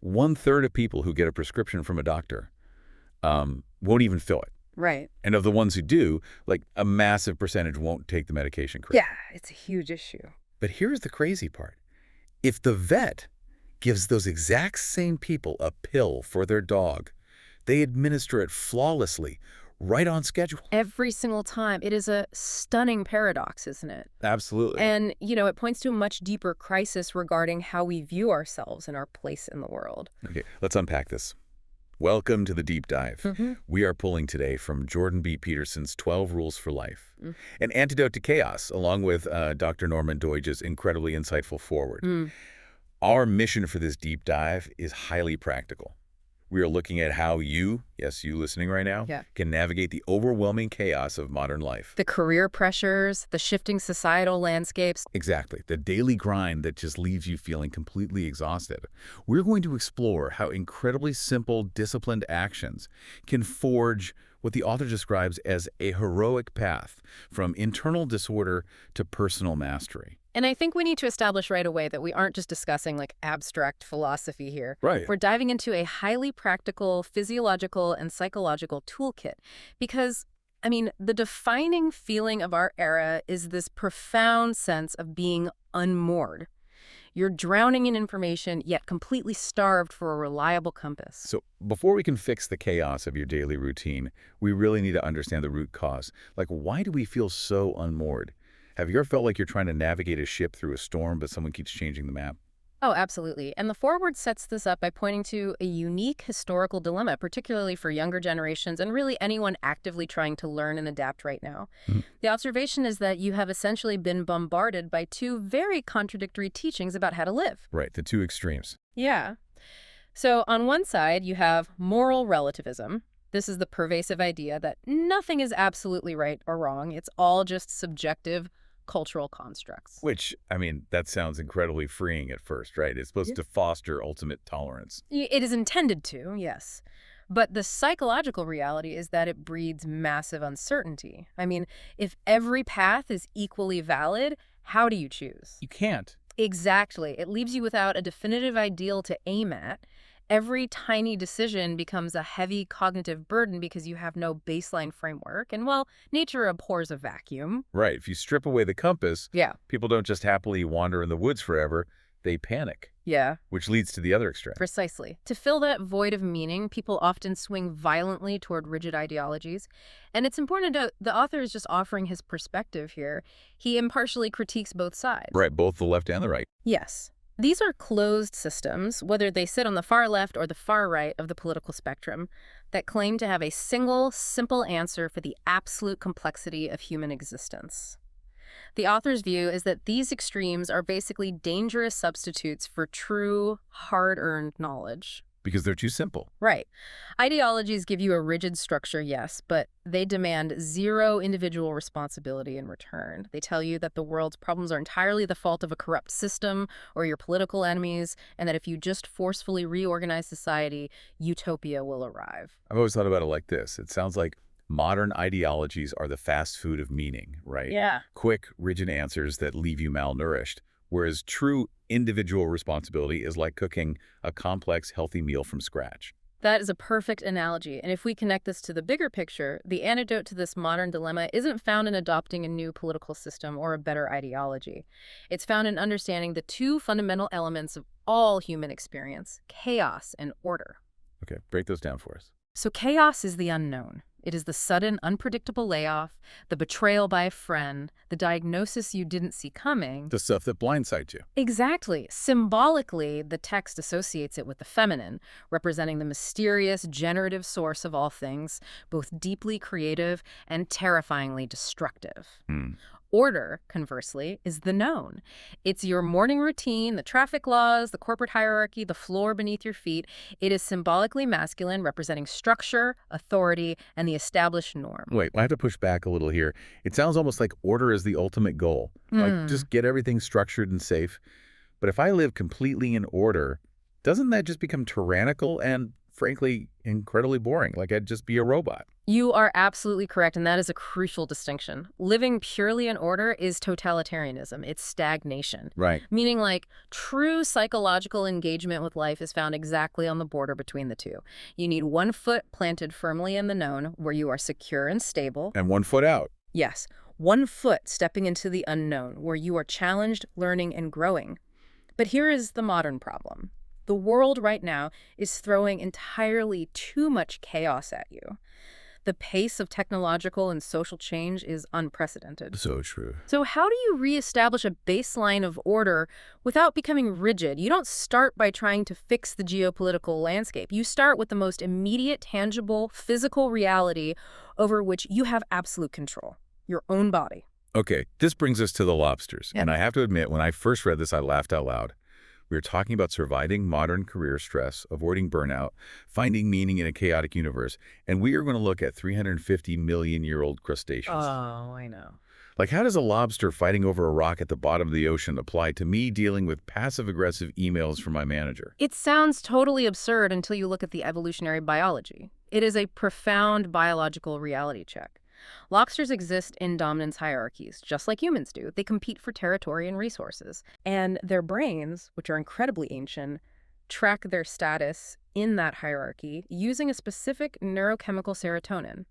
1/3 of people who get a prescription from a doctor won't even fill it. Right. And of the ones who do, like a massive percentage won't take the medication Yeah, correctly. it's a huge issue. But here's the crazy part. If the vet gives those exact same people a pill for their dog, they administer it flawlessly, right on schedule. Every single time. It is a stunning paradox, isn't it? Absolutely. And, it points to a much deeper crisis regarding how we view ourselves and our place in the world. Okay, let's unpack this. Welcome to the deep dive. We are pulling today from Jordan B. Peterson's 12 Rules for Life, an antidote to chaos, along with Dr. Norman Doidge's incredibly insightful foreword. Our mission for this deep dive is highly practical. We are looking at how you, yes, you listening right now, can navigate the overwhelming chaos of modern life. The career pressures, the shifting societal landscapes. Exactly. The daily grind that just leaves you feeling completely exhausted. We're going to explore how incredibly simple, disciplined actions can forge what the author describes as a heroic path from internal disorder to personal mastery. And I think we need to establish right away that we aren't just discussing like abstract philosophy here. Right. We're diving into a highly practical physiological and psychological toolkit because, the defining feeling of our era is this profound sense of being unmoored. You're drowning in information, yet completely starved for a reliable compass. So before we can fix the chaos of your daily routine, we really need to understand the root cause. Like, why do we feel so unmoored? Have you ever felt like you're trying to navigate a ship through a storm, but someone keeps changing the map? Oh, absolutely. And the foreword sets this up by pointing to a unique historical dilemma, particularly for younger generations and really anyone actively trying to learn and adapt right now. The observation is that you have essentially been bombarded by two very contradictory teachings about how to live. Right, the two extremes. Yeah. So on one side, you have moral relativism. This is the pervasive idea that nothing is absolutely right or wrong. It's all just subjective cultural constructs. Which, that sounds incredibly freeing at first, right? It's supposed to foster ultimate tolerance. It is intended to, yes. But the psychological reality is that it breeds massive uncertainty. If every path is equally valid, how do you choose? You can't. Exactly. It leaves you without a definitive ideal to aim at. Every tiny decision becomes a heavy cognitive burden because you have no baseline framework. And, nature abhors a vacuum. Right. If you strip away the compass, Yeah. people don't just happily wander in the woods forever. They panic. Yeah. Which leads to the other extreme. Precisely. To fill that void of meaning, people often swing violently toward rigid ideologies. And it's important to note the author is just offering his perspective here. He impartially critiques both sides. Right, both the left and the right. Yes. These are closed systems, whether they sit on the far left or the far right of the political spectrum, that claim to have a single, simple answer for the absolute complexity of human existence. The author's view is that these extremes are basically dangerous substitutes for true, hard-earned knowledge. Because they're too simple. Right. Ideologies give you a rigid structure, yes, but they demand zero individual responsibility in return. They tell you that the world's problems are entirely the fault of a corrupt system or your political enemies, and that if you just forcefully reorganize society, utopia will arrive. I've always thought about it like this. It sounds like modern ideologies are the fast food of meaning, right? Yeah. Quick, rigid answers that leave you malnourished. Whereas true individual responsibility is like cooking a complex, healthy meal from scratch. That is a perfect analogy. And if we connect this to the bigger picture, the antidote to this modern dilemma isn't found in adopting a new political system or a better ideology. It's found in understanding the two fundamental elements of all human experience, chaos and order. Okay, break those down for us. So chaos is the unknown. It is the sudden, unpredictable layoff, the betrayal by a friend, the diagnosis you didn't see coming. The stuff that blindsides you. Exactly. Symbolically, the text associates it with the feminine, representing the mysterious, generative source of all things, both deeply creative and terrifyingly destructive. Order, conversely, is the known. It's your morning routine, the traffic laws, the corporate hierarchy, the floor beneath your feet. It is symbolically masculine, representing structure, authority, and the established norm. Wait, I have to push back a little here. It sounds almost like order is the ultimate goal. Like, just get everything structured and safe. But if I live completely in order, doesn't that just become tyrannical and frankly, incredibly boring, like I'd just be a robot. You are absolutely correct, and that is a crucial distinction. Living purely in order is totalitarianism. It's stagnation. Right. Meaning, like, true psychological engagement with life is found exactly on the border between the two. You need one foot planted firmly in the known, where you are secure and stable. And 1 foot out. Yes, one foot stepping into the unknown, where you are challenged, learning, and growing. But here is the modern problem. The world right now is throwing entirely too much chaos at you. The pace of technological and social change is unprecedented. So true. So how do you reestablish a baseline of order without becoming rigid? You don't start by trying to fix the geopolitical landscape. You start with the most immediate, tangible, physical reality over which you have absolute control, your own body. Okay, this brings us to the lobsters. And I have to admit, when I first read this, I laughed out loud. We were talking about surviving modern career stress, avoiding burnout, finding meaning in a chaotic universe, and we are going to look at 350-million-year-old crustaceans. Oh, I know. Like, how does a lobster fighting over a rock at the bottom of the ocean apply to me dealing with passive-aggressive emails from my manager? It sounds totally absurd until you look at the evolutionary biology. It is a profound biological reality check. Lobsters exist in dominance hierarchies, just like humans do. They compete for territory and resources. And their brains, which are incredibly ancient, track their status in that hierarchy using a specific neurochemical serotonin.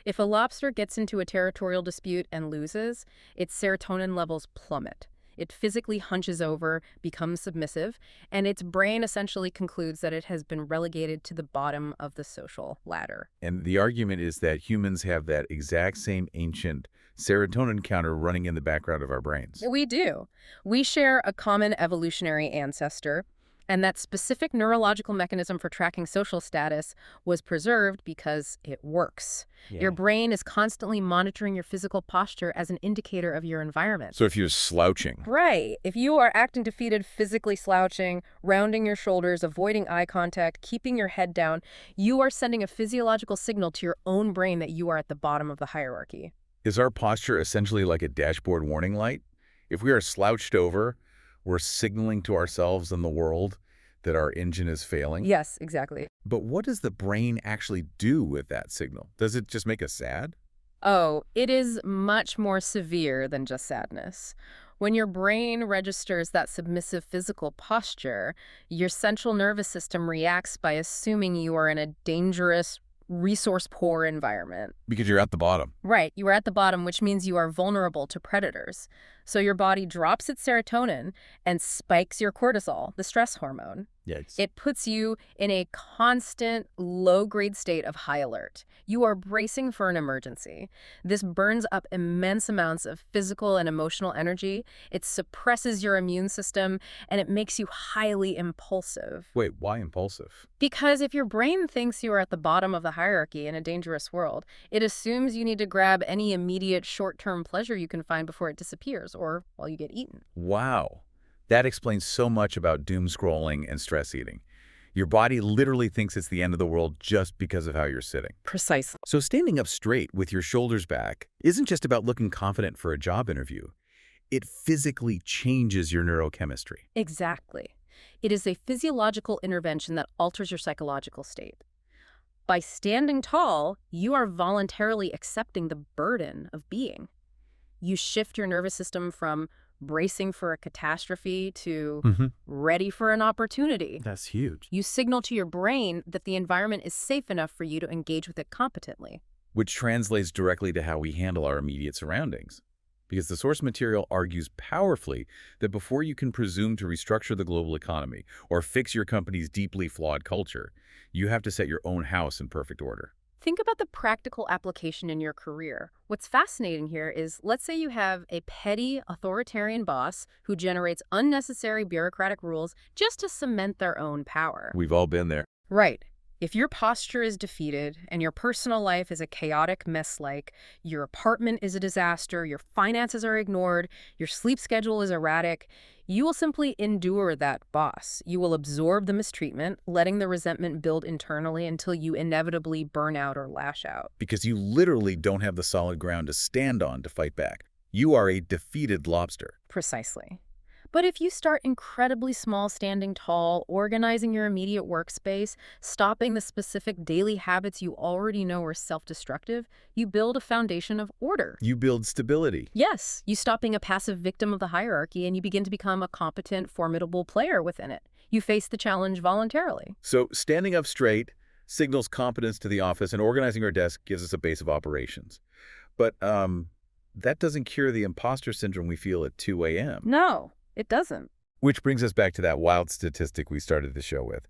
If a lobster gets into a territorial dispute and loses, its serotonin levels plummet. It physically hunches over, becomes submissive, and its brain essentially concludes that it has been relegated to the bottom of the social ladder. And the argument is that humans have that exact same ancient serotonin counter running in the background of our brains. We do. We share a common evolutionary ancestor, and that specific neurological mechanism for tracking social status was preserved because it works. Your brain is constantly monitoring your physical posture as an indicator of your environment. So if you're slouching. Right. If you are acting defeated, physically slouching, rounding your shoulders, avoiding eye contact, keeping your head down, you are sending a physiological signal to your own brain that you are at the bottom of the hierarchy. Is our posture essentially like a dashboard warning light? If we are slouched over, we're signaling to ourselves and the world that our engine is failing. Yes, exactly. But what does the brain actually do with that signal? Does it just make us sad? Oh, it is much more severe than just sadness. When your brain registers that submissive physical posture, your central nervous system reacts by assuming you are in a dangerous, resource-poor environment. Because you're at the bottom. Right, you are at the bottom, which means you are vulnerable to predators. So your body drops its serotonin and spikes your cortisol, the stress hormone. Yes. It puts you in a constant, low-grade state of high alert. You are bracing for an emergency. This burns up immense amounts of physical and emotional energy. It suppresses your immune system, and it makes you highly impulsive. Wait, why impulsive? Because if your brain thinks you are at the bottom of the hierarchy in a dangerous world, it assumes you need to grab any immediate short-term pleasure you can find before it disappears or while you get eaten. Wow. That explains so much about doom scrolling and stress eating. Your body literally thinks it's the end of the world just because of how you're sitting. Precisely. So standing up straight with your shoulders back isn't just about looking confident for a job interview. It physically changes your neurochemistry. Exactly. It is a physiological intervention that alters your psychological state. By standing tall, you are voluntarily accepting the burden of being. You shift your nervous system from bracing for a catastrophe to ready for an opportunity. That's huge. You signal to your brain that the environment is safe enough for you to engage with it competently. Which translates directly to how we handle our immediate surroundings. Because the source material argues powerfully that before you can presume to restructure the global economy or fix your company's deeply flawed culture, you have to set your own house in perfect order. Think about the practical application in your career. What's fascinating here is, let's say you have a petty, authoritarian boss who generates unnecessary bureaucratic rules just to cement their own power. We've all been there. Right. If your posture is defeated and your personal life is a chaotic mess, like your apartment is a disaster, your finances are ignored, your sleep schedule is erratic, you will simply endure that boss. You will absorb the mistreatment, letting the resentment build internally until you inevitably burn out or lash out. Because you literally don't have the solid ground to stand on to fight back. You are a defeated lobster. Precisely. But if you start incredibly small, standing tall, organizing your immediate workspace, stopping the specific daily habits you already know are self-destructive, you build a foundation of order. You build stability. Yes, you stop being a passive victim of the hierarchy and you begin to become a competent, formidable player within it. You face the challenge voluntarily. So standing up straight signals competence to the office, and organizing our desk gives us a base of operations. But that doesn't cure the imposter syndrome we feel at 2 a.m. No, it doesn't. Which brings us back to that wild statistic we started the show with.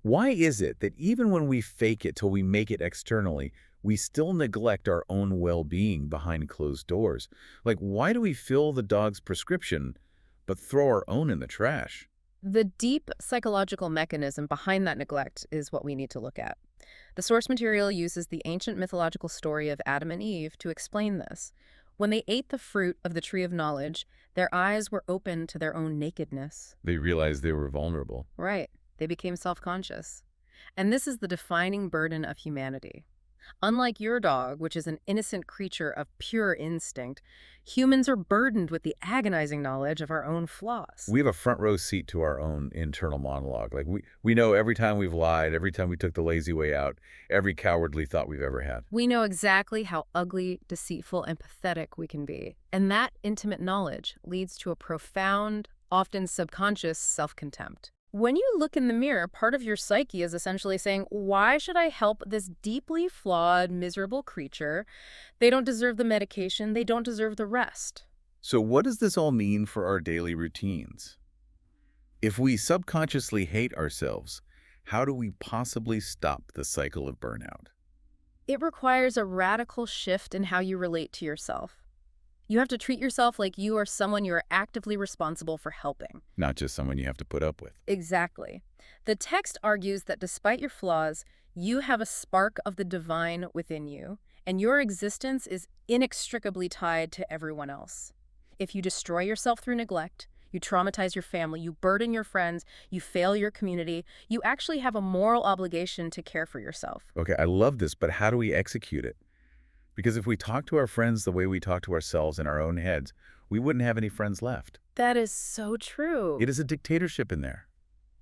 Why is it that even when we fake it till we make it externally, we still neglect our own well-being behind closed doors? Like, why do we fill the dog's prescription but throw our own in the trash? The deep psychological mechanism behind that neglect is what we need to look at. The source material uses the ancient mythological story of Adam and Eve to explain this. When they ate the fruit of the tree of knowledge, their eyes were open to their own nakedness. They realized they were vulnerable. Right. They became self-conscious. And this is the defining burden of humanity. Unlike your dog, which is an innocent creature of pure instinct, humans are burdened with the agonizing knowledge of our own flaws. We have a front row seat to our own internal monologue. Like we know every time we've lied, every time we took the lazy way out, every cowardly thought we've ever had. We know exactly how ugly, deceitful, and pathetic we can be. And that intimate knowledge leads to a profound, often subconscious self-contempt. When you look in the mirror, part of your psyche is essentially saying, why should I help this deeply flawed, miserable creature? They don't deserve the medication. They don't deserve the rest. So what does this all mean for our daily routines? If we subconsciously hate ourselves, how do we possibly stop the cycle of burnout? It requires a radical shift in how you relate to yourself. You have to treat yourself like you are someone you are actively responsible for helping. Not just someone you have to put up with. Exactly. The text argues that despite your flaws, you have a spark of the divine within you, and your existence is inextricably tied to everyone else. If you destroy yourself through neglect, you traumatize your family, you burden your friends, you fail your community, you actually have a moral obligation to care for yourself. Okay, I love this, but how do we execute it? Because if we talk to our friends the way we talk to ourselves in our own heads, we wouldn't have any friends left. That is so true. It is a dictatorship in there.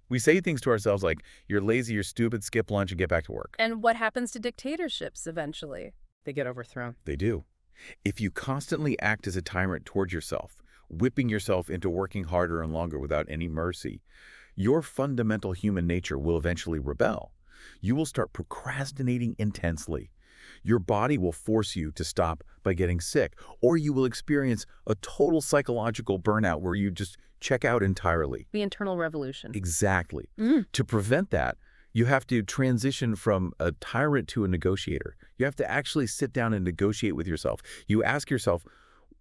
We say things to ourselves like, you're lazy, you're stupid, skip lunch and get back to work. And what happens to dictatorships eventually? They get overthrown. They do. If you constantly act as a tyrant towards yourself, whipping yourself into working harder and longer without any mercy, your fundamental human nature will eventually rebel. You will start procrastinating intensely. Your body will force you to stop by getting sick, or you will experience a total psychological burnout where you just check out entirely. The internal revolution. Exactly. To prevent that, you have to transition from a tyrant to a negotiator. You have to actually sit down and negotiate with yourself. You ask yourself,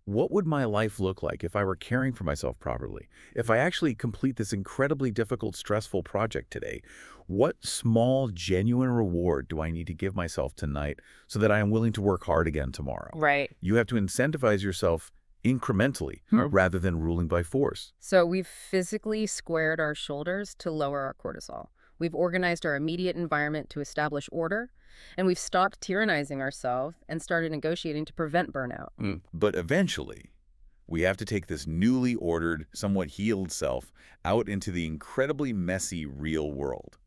what would my life look like if I were caring for myself properly? If I actually complete this incredibly difficult, stressful project today, what small, genuine reward do I need to give myself tonight so that I am willing to work hard again tomorrow? Right. You have to incentivize yourself incrementally rather than ruling by force. So we've physically squared our shoulders to lower our cortisol. We've organized our immediate environment to establish order, and we've stopped tyrannizing ourselves and started negotiating to prevent burnout. But eventually, we have to take this newly ordered, somewhat healed self out into the incredibly messy real world.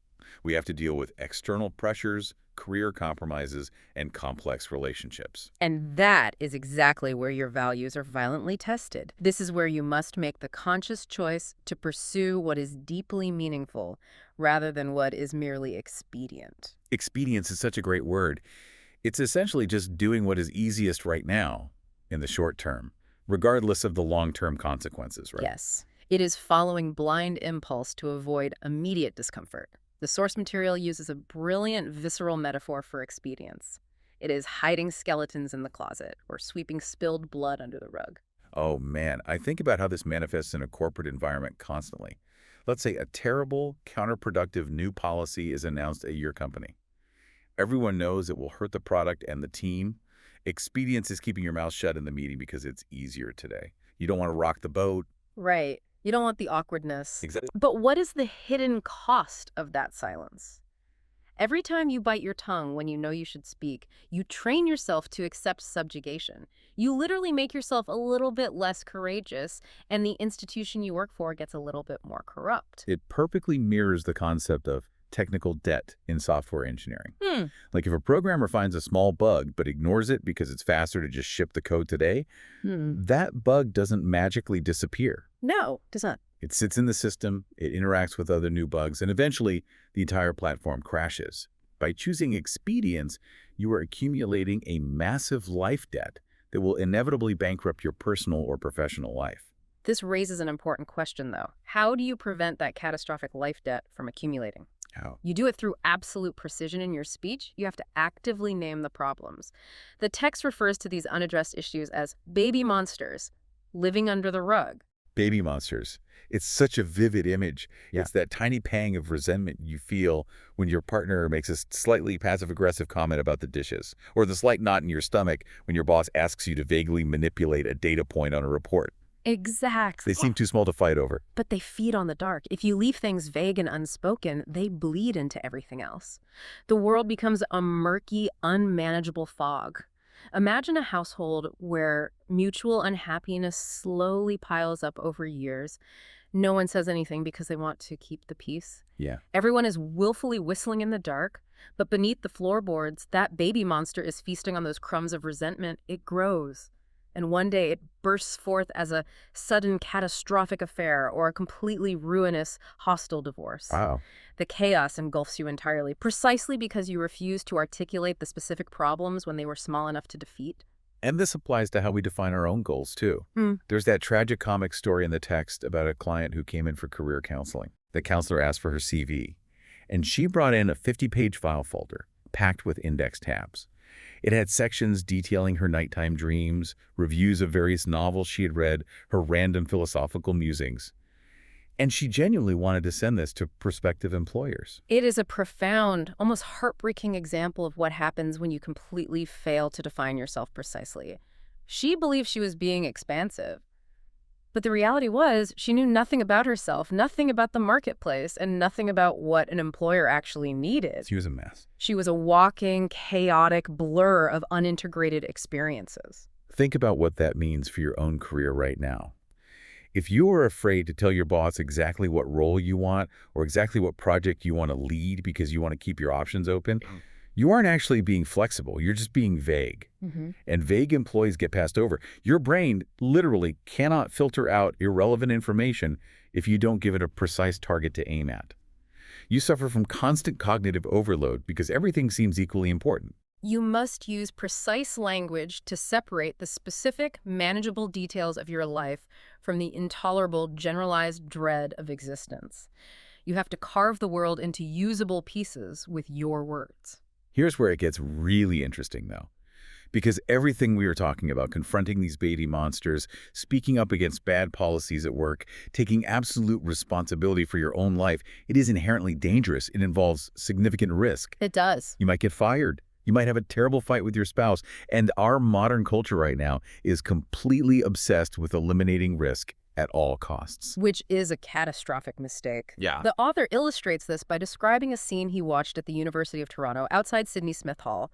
We have to deal with external pressures, career compromises, and complex relationships. And that is exactly where your values are violently tested. This is where you must make the conscious choice to pursue what is deeply meaningful rather than what is merely expedient. Expedience is such a great word. It's essentially just doing what is easiest right now in the short term, regardless of the long-term consequences, right? Yes. It is following blind impulse to avoid immediate discomfort. The source material uses a brilliant visceral metaphor for expedience. It is hiding skeletons in the closet or sweeping spilled blood under the rug. Oh man, I think about how this manifests in a corporate environment constantly. Let's say a terrible, counterproductive new policy is announced at your company. Everyone knows it will hurt the product and the team. Expedience is keeping your mouth shut in the meeting because it's easier today. You don't want to rock the boat. Right. You don't want the awkwardness. Exactly. But what is the hidden cost of that silence? Every time you bite your tongue when you know you should speak, you train yourself to accept subjugation. You literally make yourself a little bit less courageous, and the institution you work for gets a little bit more corrupt. It perfectly mirrors the concept of technical debt in software engineering. Like if a programmer finds a small bug but ignores it because it's faster to just ship the code today, that bug doesn't magically disappear. No, does not. It sits in the system, it interacts with other new bugs, and eventually the entire platform crashes. By choosing expedience, you are accumulating a massive life debt that will inevitably bankrupt your personal or professional life. This raises an important question, though. How do you prevent that catastrophic life debt from accumulating? How? You do it through absolute precision in your speech. You have to actively name the problems. The text refers to these unaddressed issues as baby monsters living under the rug. Baby monsters. It's such a vivid image. Yeah. It's that tiny pang of resentment you feel when your partner makes a slightly passive-aggressive comment about the dishes, or the slight knot in your stomach when your boss asks you to vaguely manipulate a data point on a report. Exactly. They seem too small to fight over. But they feed on the dark. If you leave things vague and unspoken, they bleed into everything else. The world becomes a murky, unmanageable fog. Imagine a household where mutual unhappiness slowly piles up over years. No one says anything because they want to keep the peace. Yeah. Everyone is willfully whistling in the dark, but beneath the floorboards, that baby monster is feasting on those crumbs of resentment. It grows. And one day it bursts forth as a sudden catastrophic affair or a completely ruinous, hostile divorce. Wow. The chaos engulfs you entirely, precisely because you refuse to articulate the specific problems when they were small enough to defeat. And this applies to how we define our own goals, too. There's that tragic comic story in the text about a client who came in for career counseling. The counselor asked for her CV, and she brought in a 50-page file folder packed with index tabs. It had sections detailing her nighttime dreams, reviews of various novels she had read, her random philosophical musings. And she genuinely wanted to send this to prospective employers. It is a profound, almost heartbreaking example of what happens when you completely fail to define yourself precisely. She believed she was being expansive. But the reality was, she knew nothing about herself, nothing about the marketplace, and nothing about what an employer actually needed. She was a mess. She was a walking, chaotic blur of unintegrated experiences. Think about what that means for your own career right now. If you are afraid to tell your boss exactly what role you want or exactly what project you want to lead because you want to keep your options open, you aren't actually being flexible. You're just being vague. And vague employees get passed over. Your brain literally cannot filter out irrelevant information if you don't give it a precise target to aim at. You suffer from constant cognitive overload because everything seems equally important. You must use precise language to separate the specific, manageable details of your life from the intolerable, generalized dread of existence. You have to carve the world into usable pieces with your words. Here's where it gets really interesting, though. Because everything we are talking about, confronting these baby monsters, speaking up against bad policies at work, taking absolute responsibility for your own life, it is inherently dangerous. It involves significant risk. It does. You might get fired. You might have a terrible fight with your spouse. And our modern culture right now is completely obsessed with eliminating risk at all costs. Which is a catastrophic mistake. Yeah. The author illustrates this by describing a scene he watched at the University of Toronto outside Sydney Smith Hall.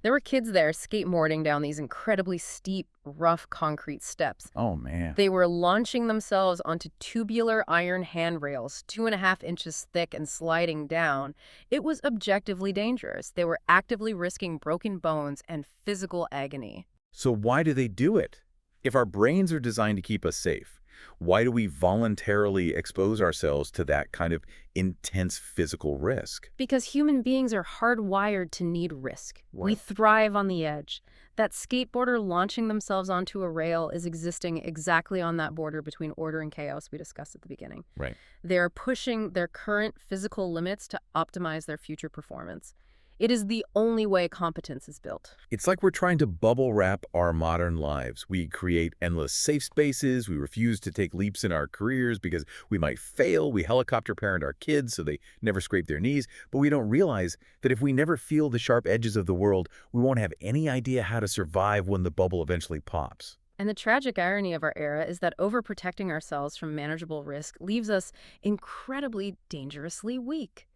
There were kids there skateboarding down these incredibly steep, rough concrete steps. Oh, man. They were launching themselves onto tubular iron handrails, 2.5 inches thick and sliding down. It was objectively dangerous. They were actively risking broken bones and physical agony. So why do they do it? If our brains are designed to keep us safe, why do we voluntarily expose ourselves to that kind of intense physical risk? Because human beings are hardwired to need risk. Right. We thrive on the edge. That skateboarder launching themselves onto a rail is existing exactly on that border between order and chaos we discussed at the beginning. Right. They're pushing their current physical limits to optimize their future performance. It is the only way competence is built. It's like we're trying to bubble wrap our modern lives. We create endless safe spaces. We refuse to take leaps in our careers because we might fail. We helicopter parent our kids so they never scrape their knees. But we don't realize that if we never feel the sharp edges of the world, we won't have any idea how to survive when the bubble eventually pops. And the tragic irony of our era is that overprotecting ourselves from manageable risk leaves us incredibly dangerously weak.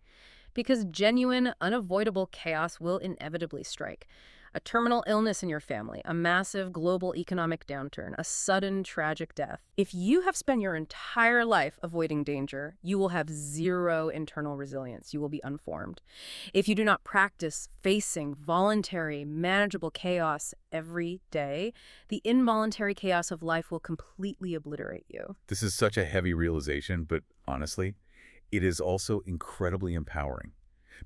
Because genuine, unavoidable chaos will inevitably strike. A terminal illness in your family, a massive global economic downturn, a sudden tragic death. If you have spent your entire life avoiding danger, you will have zero internal resilience. You will be unformed. If you do not practice facing voluntary, manageable chaos every day, the involuntary chaos of life will completely obliterate you. This is such a heavy realization, but honestly, it is also incredibly empowering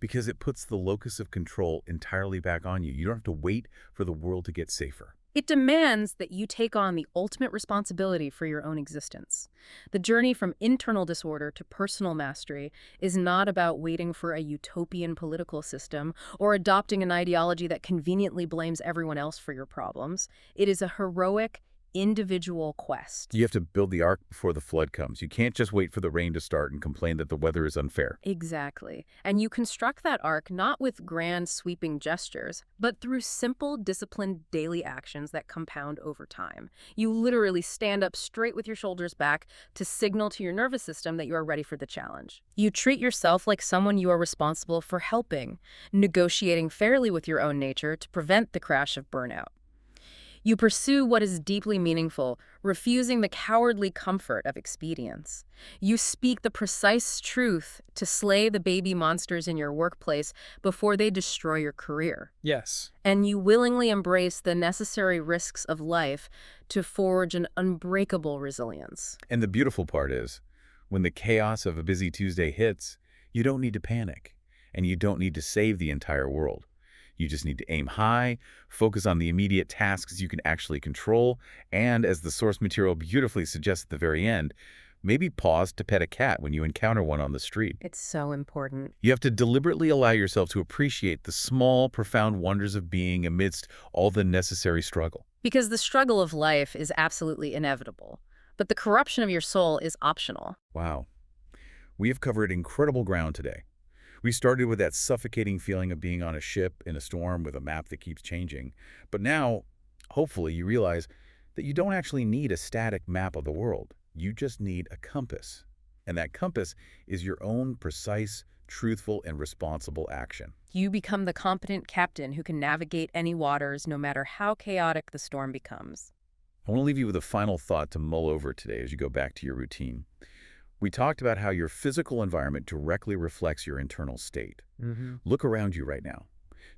because it puts the locus of control entirely back on you. You don't have to wait for the world to get safer. It demands that you take on the ultimate responsibility for your own existence. The journey from internal disorder to personal mastery is not about waiting for a utopian political system or adopting an ideology that conveniently blames everyone else for your problems. It is a heroic, individual quest. You have to build the ark before the flood comes. You can't just wait for the rain to start and complain that the weather is unfair. Exactly. And you construct that arc not with grand sweeping gestures, but through simple, disciplined daily actions that compound over time. You literally stand up straight with your shoulders back to signal to your nervous system that you are ready for the challenge. You treat yourself like someone you are responsible for helping, negotiating fairly with your own nature to prevent the crash of burnout. You pursue what is deeply meaningful, refusing the cowardly comfort of expedience. You speak the precise truth to slay the baby monsters in your workplace before they destroy your career. Yes. And you willingly embrace the necessary risks of life to forge an unbreakable resilience. And the beautiful part is, when the chaos of a busy Tuesday hits, you don't need to panic, and you don't need to save the entire world. You just need to aim high, focus on the immediate tasks you can actually control, and as the source material beautifully suggests at the very end, maybe pause to pet a cat when you encounter one on the street. It's so important. You have to deliberately allow yourself to appreciate the small, profound wonders of being amidst all the necessary struggle. Because the struggle of life is absolutely inevitable, but the corruption of your soul is optional. Wow. We have covered incredible ground today. We started with that suffocating feeling of being on a ship in a storm with a map that keeps changing. But now, hopefully, you realize that you don't actually need a static map of the world. You just need a compass. And that compass is your own precise, truthful, and responsible action. You become the competent captain who can navigate any waters, no matter how chaotic the storm becomes. I want to leave you with a final thought to mull over today as you go back to your routine. We talked about how your physical environment directly reflects your internal state. Look around you right now.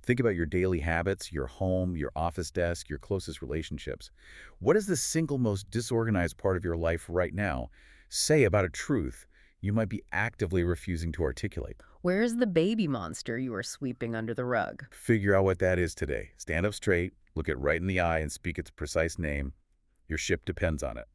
Think about your daily habits, your home, your office desk, your closest relationships. What is the single most disorganized part of your life right now? Say about a truth you might be actively refusing to articulate. Where is the baby monster you are sweeping under the rug? Figure out what that is today. Stand up straight, look it right in the eye, and speak its precise name. Your ship depends on it.